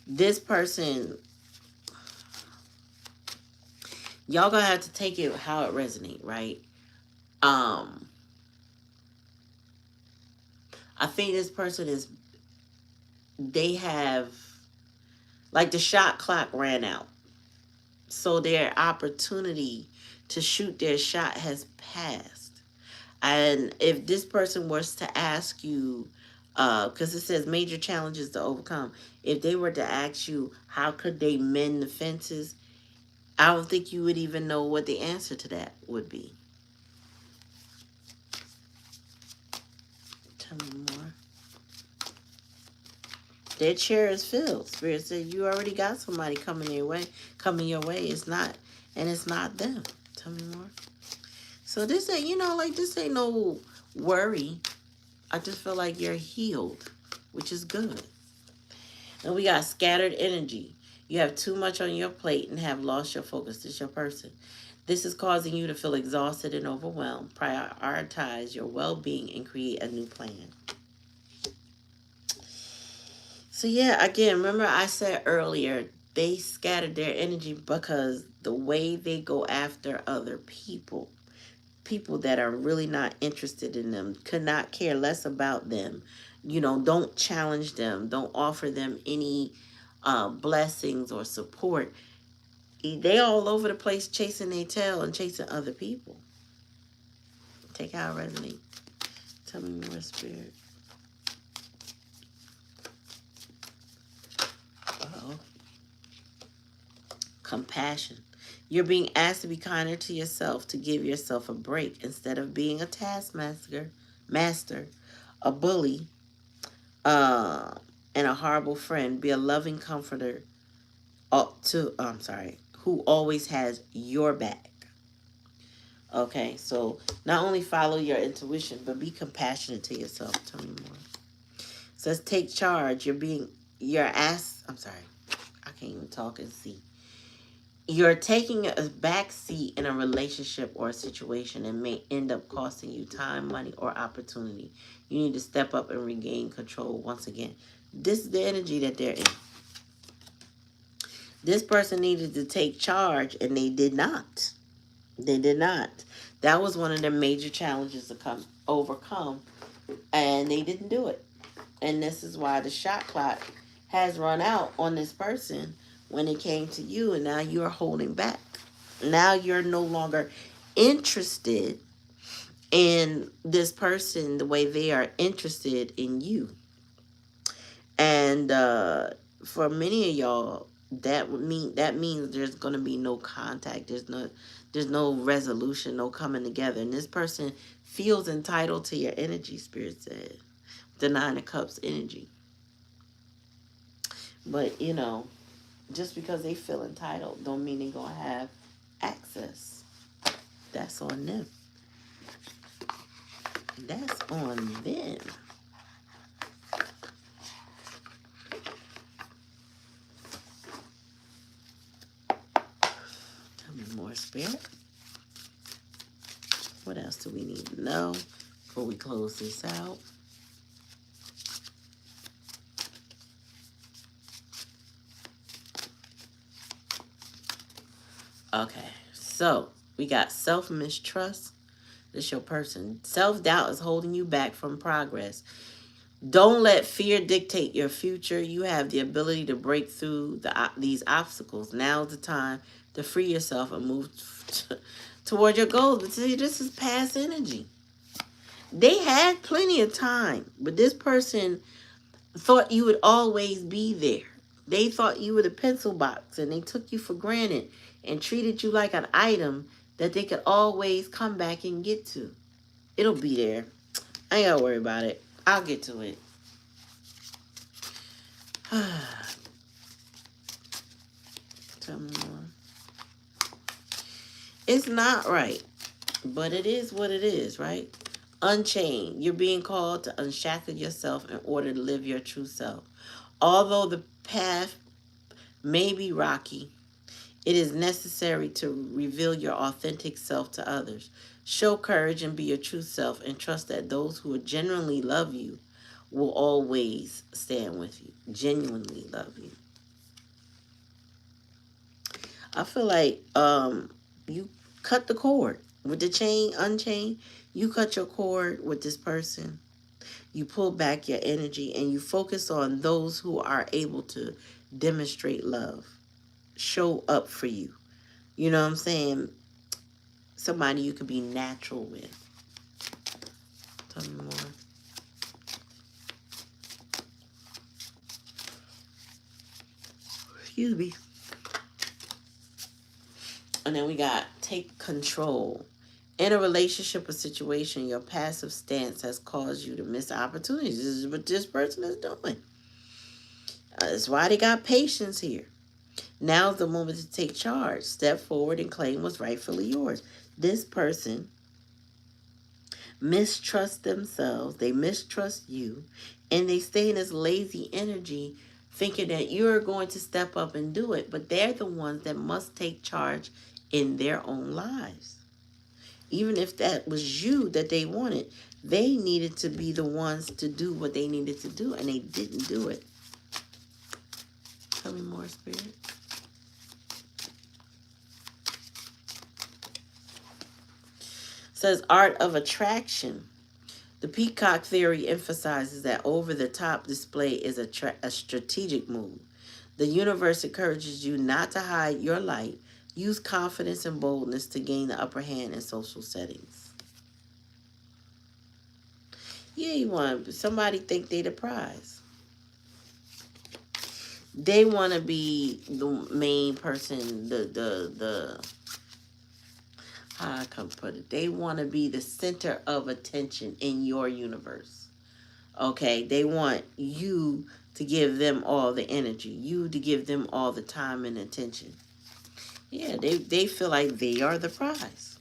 this person, y'all gonna have to take it how it resonates, right? I think this person they have, like, the shot clock ran out. So their opportunity to shoot their shot has passed. And if this person was to ask you, because it says major challenges to overcome, if they were to ask you how could they mend the fences, I don't think you would even know what the answer to that would be. Tell me more. Their chair is filled. Spirit said you already got somebody coming your way. It's not, and it's not them. Tell me more. So this ain't, this ain't no worry. I just feel like you're healed, which is good. And we got scattered energy. You have too much on your plate and have lost your focus. This is your person. This is causing you to feel exhausted and overwhelmed. Prioritize your well-being and create a new plan. So yeah, again, remember I said earlier, they scattered their energy because the way they go after other people that are really not interested in them, could not care less about them, don't challenge them, don't offer them any blessings or support. They all over the place chasing their tail and chasing other people. Take out resonate. Tell me more, Spirit. Uh-oh. Compassion. You're being asked to be kinder to yourself, to give yourself a break instead of being a taskmaster, a bully, and a horrible friend. Be a loving comforter who always has your back. Okay, so not only follow your intuition, but be compassionate to yourself. Tell me more. It says take charge. I can't even talk and see. You're taking a back seat in a relationship or a situation and may end up costing you time, money, or opportunity. You need to step up and regain control once again. This is the energy that they're in. This person needed to take charge, and they did not. They did not. That was one of their major challenges to overcome, and they didn't do it. And this is why the shot clock has run out on this person when it came to you, and now you're holding back. Now you're no longer interested in this person the way they are interested in you. And for many of y'all, that means there's gonna be no contact. There's no resolution, no coming together. And this person feels entitled to your energy, Spirit said. The Nine of Cups energy. But just because they feel entitled don't mean they're gonna have access. That's on them. That's on them. Tell me more, Spirit. What else do we need to know before we close this out? Okay, so we got self-mistrust. This is your person. Self-doubt is holding you back from progress. Don't let fear dictate your future. You have the ability to break through these obstacles. Now's the time to free yourself and move toward your goals. But see, this is past energy. They had plenty of time, but this person thought you would always be there. They thought you were the pencil box, and they took you for granted and treated you like an item that they could always come back and get to. It'll be there. I ain't gotta worry about it. I'll get to it. Tell me more. It's not right, but it is what it is, right? Unchained. You're being called to unshackle yourself in order to live your true self. Although the path may be rocky, it is necessary to reveal your authentic self to others. Show courage and be your true self, and trust that those who genuinely love you will always stand with you. Genuinely love you. I feel like you cut the cord with the chain, unchained. You cut your cord with this person. You pull back your energy and you focus on those who are able to demonstrate love, show up for you. You know what I'm saying? somebody you could be natural with. Tell me more. Excuse me. And then we got take control. In a relationship or situation, your passive stance has caused you to miss opportunities. This is what this person is doing. That's why they got patience here. Now's the moment to take charge. Step forward and claim what's rightfully yours. This person mistrust themselves, they mistrust you, and they stay in this lazy energy thinking that you're going to step up and do it, but they're the ones that must take charge in their own lives. Even if that was you that they wanted, they needed to be the ones to do what they needed to do, and they didn't do it. Tell me more, Spirit. Says art of attraction. The peacock theory emphasizes that over-the-top display is a strategic move. The universe encourages you not to hide your light. Use confidence and boldness to gain the upper hand in social settings. Yeah, you want somebody think they the prize. They want to be the main person, how I can put it. They want to be the center of attention in your universe. Okay, they want you to give them all the energy, you to give them all the time and attention. Yeah, they feel like they are the prize.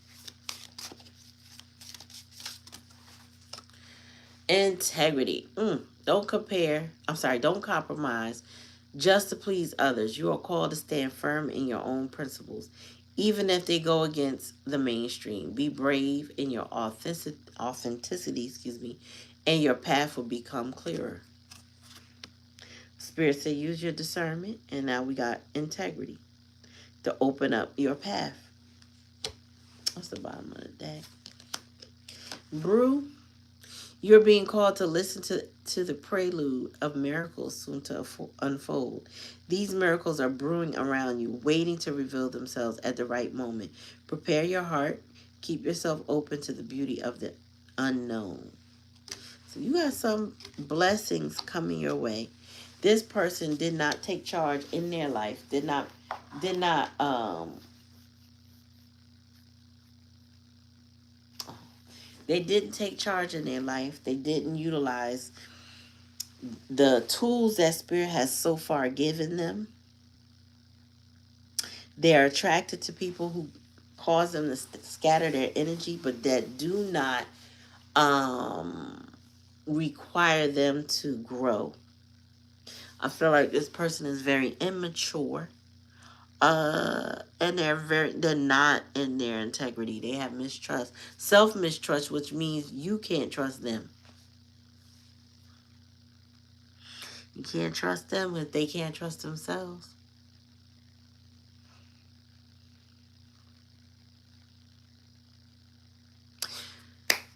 Integrity. Don't compromise just to please others. You are called to stand firm in your own principles, even if they go against the mainstream. Be brave in your authenticity, and your path will become clearer. Spirit said use your discernment, and now we got integrity to open up your path. What's the bottom of the deck? Brew. You're being called to listen to the prelude of miracles soon to unfold. These miracles are brewing around you, waiting to reveal themselves at the right moment. Prepare your heart. Keep yourself open to the beauty of the unknown. So you got some blessings coming your way. This person did not take charge in their life. Did not they didn't take charge in their life. They didn't utilize the tools that Spirit has so far given them. They are attracted to people who cause them to scatter their energy, but that do not require them to grow. I feel like this person is very immature. And they're not in their integrity. They have mistrust. Self-mistrust, which means you can't trust them. You can't trust them if they can't trust themselves.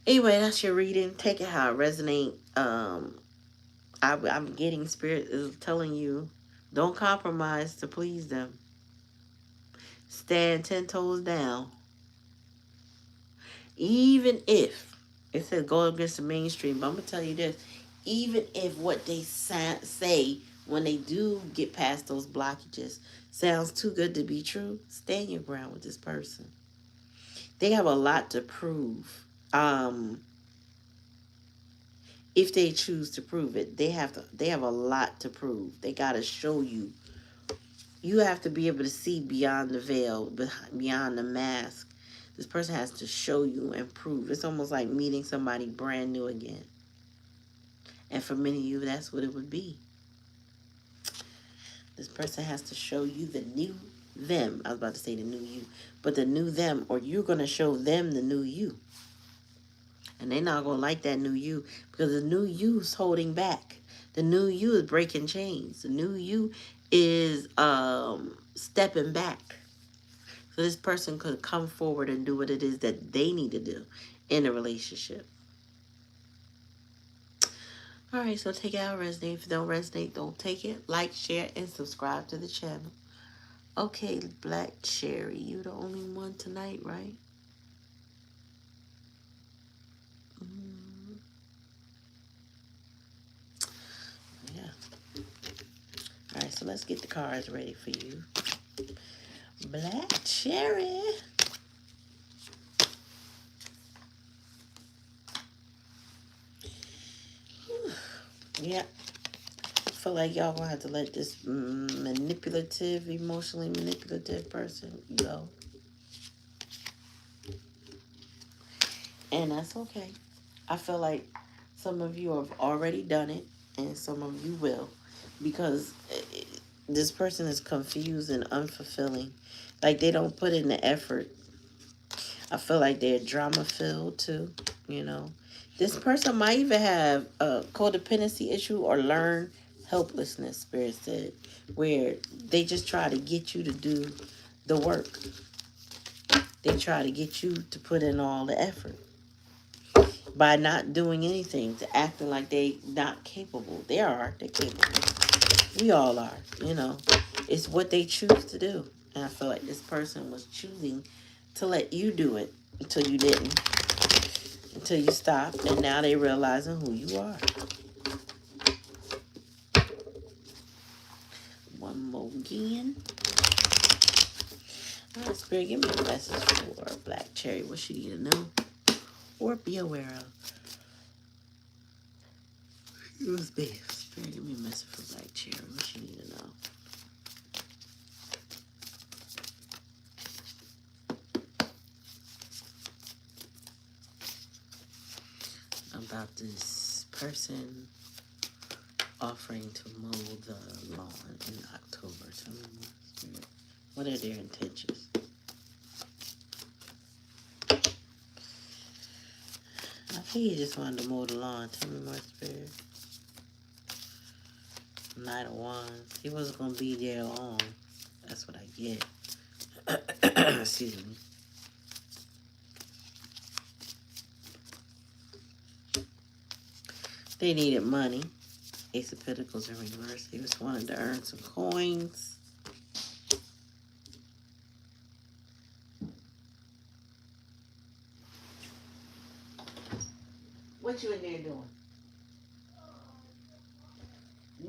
Anyway, that's your reading. Take it how it resonates. I'm getting Spirit is telling you, don't compromise to please them. Stand 10 toes down. Even if it says go against the mainstream, but I'm going to tell you this. Even if what they say when they do get past those blockages sounds too good to be true, stand your ground with this person. They have a lot to prove. If they choose to prove it, they have a lot to prove. They got to show you. You have to be able to see beyond the veil, beyond the mask. This person has to show you and prove. It's almost like meeting somebody brand new again. And for many of you, that's what it would be. This person has to show you the new them. I was about to say the new you, but the new them, or you're going to show them the new you. And they're not going to like that new you because the new you is holding back. The new you is breaking chains. The new you is stepping back. So this person could come forward and do what it is that they need to do in a relationship. All right, so take it out, resonate. If it don't resonate, don't take it. Like, share, and subscribe to the channel. Okay, Black Cherry, you the only one tonight, right? Mm, yeah. All right, so let's get the cards ready for you. Black cherry. Whew. Yeah. I feel like y'all gonna have to let this manipulative, emotionally manipulative person go. And that's okay. I feel like some of you have already done it, and some of you will, because this person is confused and unfulfilling. Like they don't put in the effort. I feel like they're drama filled too. You know, this person might even have a codependency issue or learn helplessness. Spirit said, where they just try to get you to do the work. They try to get you to put in all the effort by not doing anything, to acting like they not capable. They're capable. We all are, you know. It's what they choose to do. And I feel like this person was choosing to let you do it until you didn't. Until you stopped, and now they realizing who you are. One more again. All right, Spirit, give me a message for Black Cherry. What she need to know or be aware of. Spirit, give me a message for Black Cherry. What she need to know. About this person offering to mow the lawn in October. Tell me more, Spirit. What are their intentions? I think he just wanted to mow the lawn. Tell me more, Spirit. Knight of Wands. He wasn't going to be there long. That's what I get. Excuse me. They needed money. Ace of Pentacles in reverse. They just wanted to earn some coins. What you in there doing?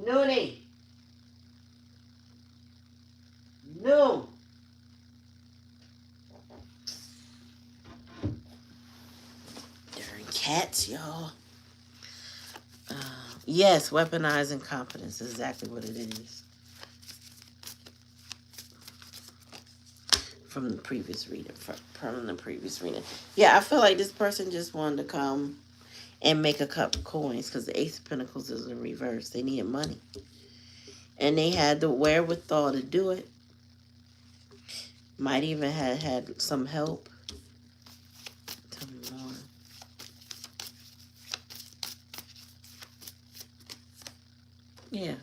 Noonie. No. Darn cats, y'all. Yes, weaponized incompetence is exactly what it is. From the previous reading. From the previous reading. Yeah, I feel like this person just wanted to come and make a couple coins because the Ace of Pentacles is in reverse. They needed money. And they had the wherewithal to do it. Might even have had some help. Tell me more. Yeah.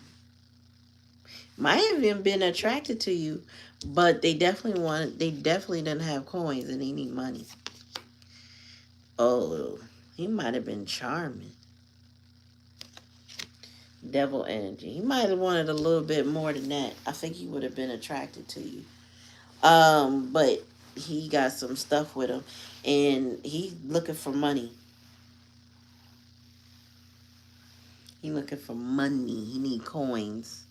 Might have even been attracted to you, but they definitely didn't have coins and they need money. Oh, he might have been charming. Devil energy. He might have wanted a little bit more than that. I think he would have been attracted to you. But he got some stuff with him and he's looking for money. He looking for money. He need coins.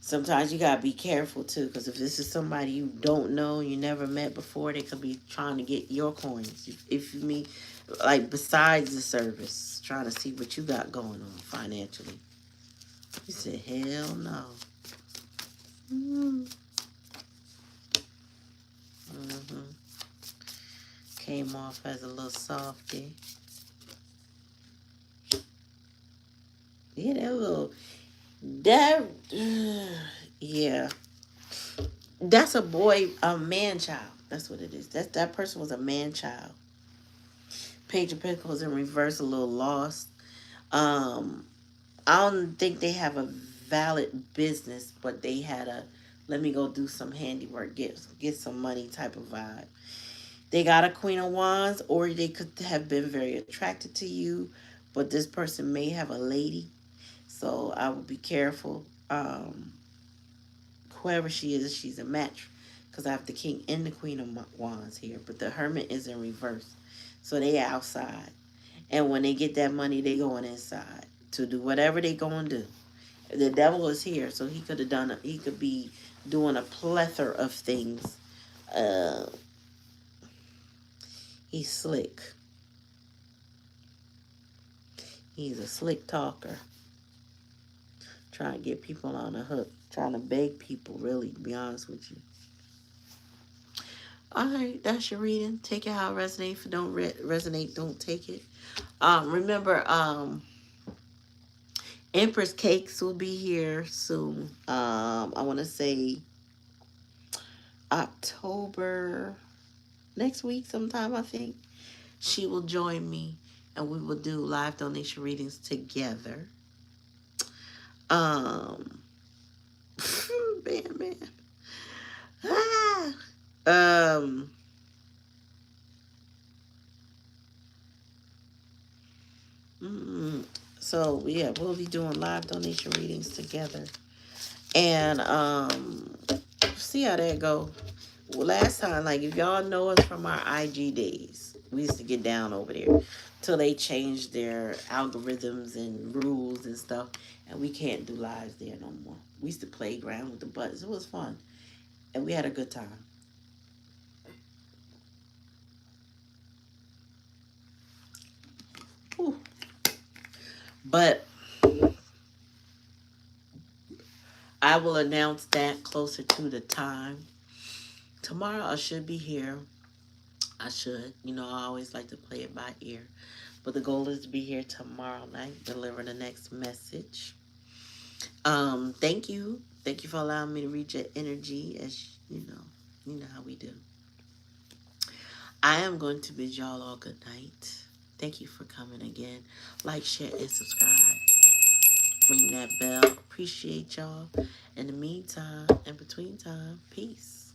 Sometimes you gotta be careful too, because if this is somebody you don't know, you never met before, they could be trying to get your coins. If you mean, like besides the service, trying to see what you got going on financially. You said, hell no. Came off as a little softy. Yeah, that, yeah. That's a boy, a man child. That's what it is. That person was a man child. Page of Pentacles in reverse, a little lost. Um, I don't think they have a valid business, but they had a let me go do some handiwork, get some money type of vibe. They got a Queen of Wands, or they could have been very attracted to you, but this person may have a lady, so I would be careful. Whoever she is, she's a match, because I have the King and the Queen of Wands here, but the Hermit is in reverse. So they outside. And when they get that money, they going inside to do whatever they going to do. The devil is here, so he could have done. He could be doing a plethora of things. Uh, he's slick. He's a slick talker. Trying to get people on the hook. Trying to beg people, really, to be honest with you. Alright, that's your reading. Take it how it resonates. If it don't resonate, don't take it. Remember, Empress Cakes will be here soon. I want to say October, next week sometime, I think. She will join me and we will do live donation readings together. Man. Ah. Um, so yeah, we'll be doing live donation readings together. And see how that go. Well, last time, like if y'all know us from our IG days, we used to get down over there till they changed their algorithms and rules and stuff, and we can't do lives there no more. We used to play around with the buttons. It was fun, and we had a good time. Whew. But I will announce that closer to the time. Tomorrow I should be here. I should. You know, I always like to play it by ear. But the goal is to be here tomorrow night, deliver the next message. Thank you. Thank you for allowing me to read your energy, as you know how we do. I am going to bid y'all all good night. Thank you for coming again. Like, share, and subscribe. Ring that bell. Appreciate y'all. In the meantime, in between time, peace.